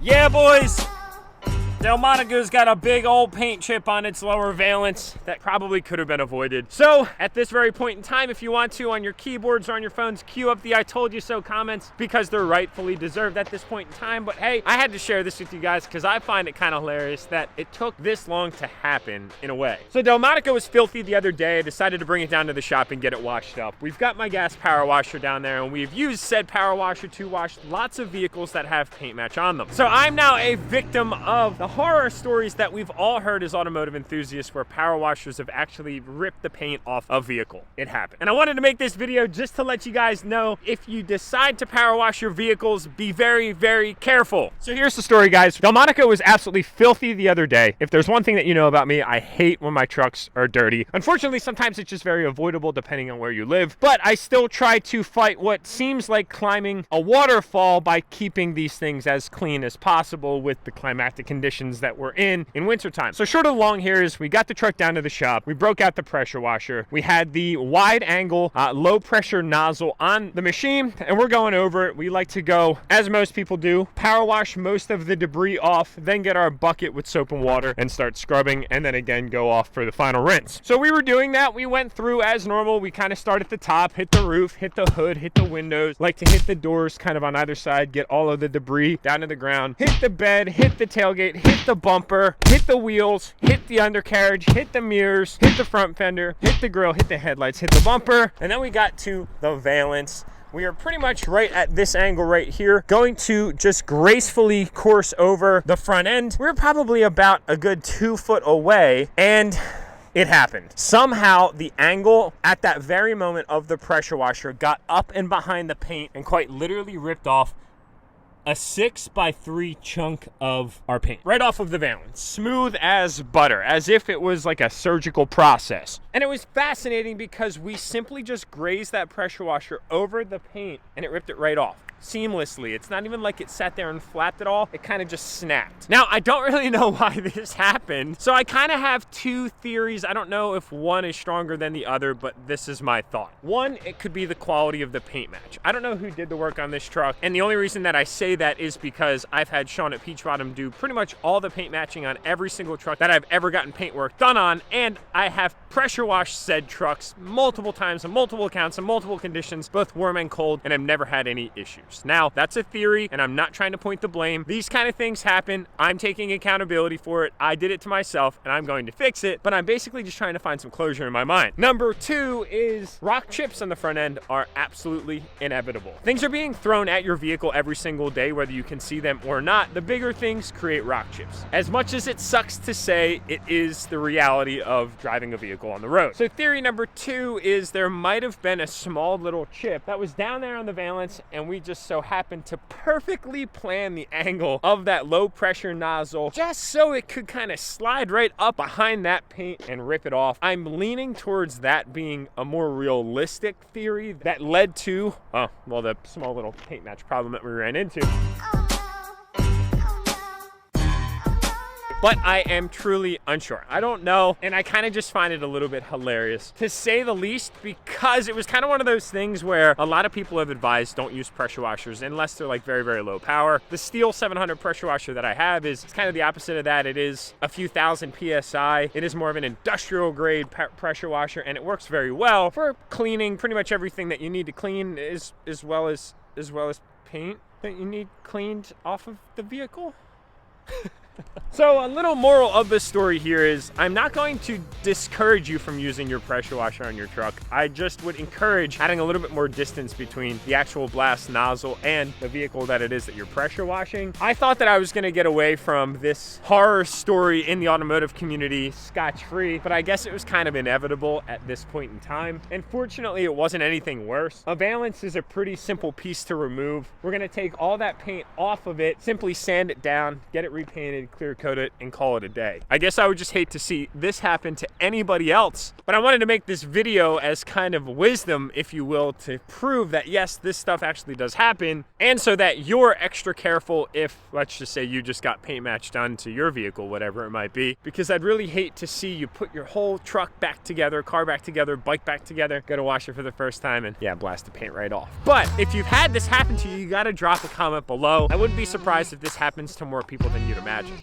Yeah, boys. Delmonico's got a big old paint chip on its lower valence that probably could have been avoided. So at this very point in time, if you want to, on your keyboards or on your phones, cue up the I told you so comments, because they're rightfully deserved at this point in time. But hey, I had to share this with you guys because I find it kind of hilarious that it took this long to happen in a way. So Delmonico was filthy the other day. I decided to bring it down to the shop and get it washed up. We've got my gas power washer down there, and we've used said power washer to wash lots of vehicles that have paint match on them. So I'm now a victim of the horror stories that we've all heard as automotive enthusiasts, where power washers have actually ripped the paint off a vehicle. It happened. And I wanted to make this video just to let you guys know, if you decide to power wash your vehicles, be very, very careful. So here's the story, guys. Delmonico was absolutely filthy the other day. If there's one thing that you know about me, I hate when my trucks are dirty. Unfortunately, sometimes it's just very avoidable depending on where you live, but I still try to fight what seems like climbing a waterfall by keeping these things as clean as possible with the climatic conditions that we're in wintertime. So short of long here is, we got the truck down to the shop, we broke out the pressure washer, we had the wide angle low pressure nozzle on the machine, and we're going over it. We like to go, as most people do, power wash most of the debris off, then get our bucket with soap and water and start scrubbing, and then again go off for the final rinse. So we were doing that. We went through as normal. We kind of start at the top, hit the roof, hit the hood, hit the windows, like to hit the doors kind of on either side, get all of the debris down to the ground, hit the bed, hit the tailgate, hit the bumper, hit the wheels, hit the undercarriage, hit the mirrors, hit the front fender, hit the grill, hit the headlights, hit the bumper, and then we got to the valance. We are pretty much right at this angle right here, going to just gracefully course over the front end. We're probably about a good 2 foot away, and it happened. Somehow the angle at that very moment of the pressure washer got up and behind the paint and quite literally ripped off a 6x3 chunk of our paint right off of the valance, smooth as butter, as if it was like a surgical process. And it was fascinating because we simply just grazed that pressure washer over the paint and it ripped it right off seamlessly. It's not even like it sat there and flapped at all. It kind of just snapped. Now, I don't really know why this happened, so I kind of have two theories. I don't know if one is stronger than the other, but this is my thought. One, it could be the quality of the paint match. I don't know who did the work on this truck, and the only reason that I say that is because I've had Sean at Peach Bottom do pretty much all the paint matching on every single truck that I've ever gotten paint work done on, and I have pressure washed said trucks multiple times on multiple accounts in multiple conditions, both warm and cold, and I've never had any issues. Now, that's a theory, and I'm not trying to point the blame. These kind of things happen. I'm taking accountability for it. I did it to myself, and I'm going to fix it, but I'm basically just trying to find some closure in my mind. Number two is rock chips on the front end are absolutely inevitable. Things are being thrown at your vehicle every single day, whether you can see them or not. The bigger things create rock chips. As much as it sucks to say, it is the reality of driving a vehicle on the road. So theory number two is there might have been a small little chip that was down there on the valance, and we just so happened to perfectly plan the angle of that low pressure nozzle just so it could kind of slide right up behind that paint and rip it off. I'm leaning towards that being a more realistic theory that led to, the small little paint match problem that we ran into. But I am truly unsure. I don't know, and I kind of just find it a little bit hilarious, to say the least, because it was kind of one of those things where a lot of people have advised don't use pressure washers unless they're like very, very low power. The Stihl 700 pressure washer that I have is kind of the opposite of that. It is a few thousand PSI. It is more of an industrial grade pressure washer, and it works very well for cleaning pretty much everything that you need to clean, as well as paint that you need cleaned off of the vehicle. So a little moral of the story here is I'm not going to discourage you from using your pressure washer on your truck. I just would encourage adding a little bit more distance between the actual blast nozzle and the vehicle that it is that you're pressure washing. I thought that I was going to get away from this horror story in the automotive community scotch-free, but I guess it was kind of inevitable at this point in time. And fortunately, it wasn't anything worse. A valance is a pretty simple piece to remove. We're going to take all that paint off of it, simply sand it down, get it repainted, and clear coat it and call it a day. I guess I would just hate to see this happen to anybody else, but I wanted to make this video as kind of wisdom, if you will, to prove that yes, this stuff actually does happen, and so that you're extra careful if, let's just say, you just got paint match done to your vehicle, whatever it might be, because I'd really hate to see you put your whole truck back together, car back together, bike back together, go to wash it for the first time, and yeah, blast the paint right off. But if you've had this happen to you, you gotta drop a comment below. I wouldn't be surprised if this happens to more people than you'd imagine.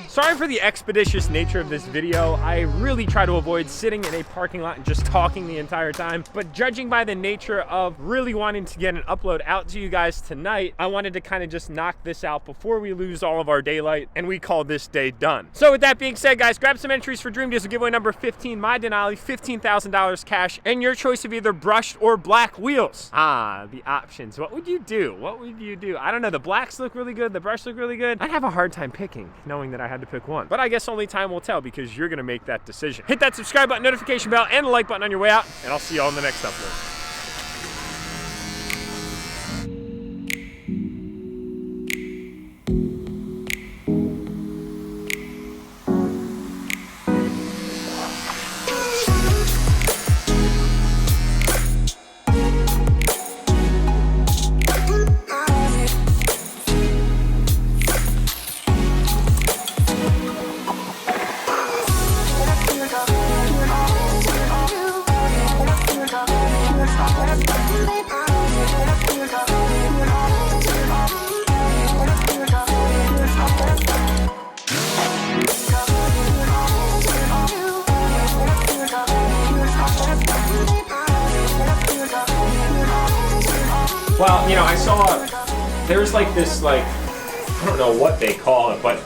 Sorry for the expeditious nature of this video. I really try to avoid sitting in a parking lot and just talking the entire time, but judging by the nature of really wanting to get an upload out to you guys tonight, I wanted to kind of just knock this out before we lose all of our daylight and we call this day done. So with that being said, guys, grab some entries for Dream Diesel giveaway number 15, my Denali, $15,000 cash, and your choice of either brushed or black wheels. Ah, the options. What would you do? What would you do? I don't know. The blacks look really good. The brush look really good. I'd have a hard time picking, knowing that I had to pick one. But I guess only time will tell because you're gonna make that decision. Hit that subscribe button, notification bell, and the like button on your way out, and I'll see you all in the next upload. Well, you know, I saw there's like this, like, I don't know what they call it, but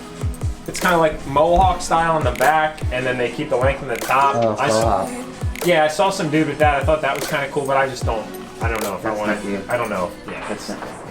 it's kind of like mohawk style in the back, and then they keep the length in the top. Oh, I saw some dude with that. I thought that was kind of cool, but I don't know if I want to. I don't know. Yeah. That's simple.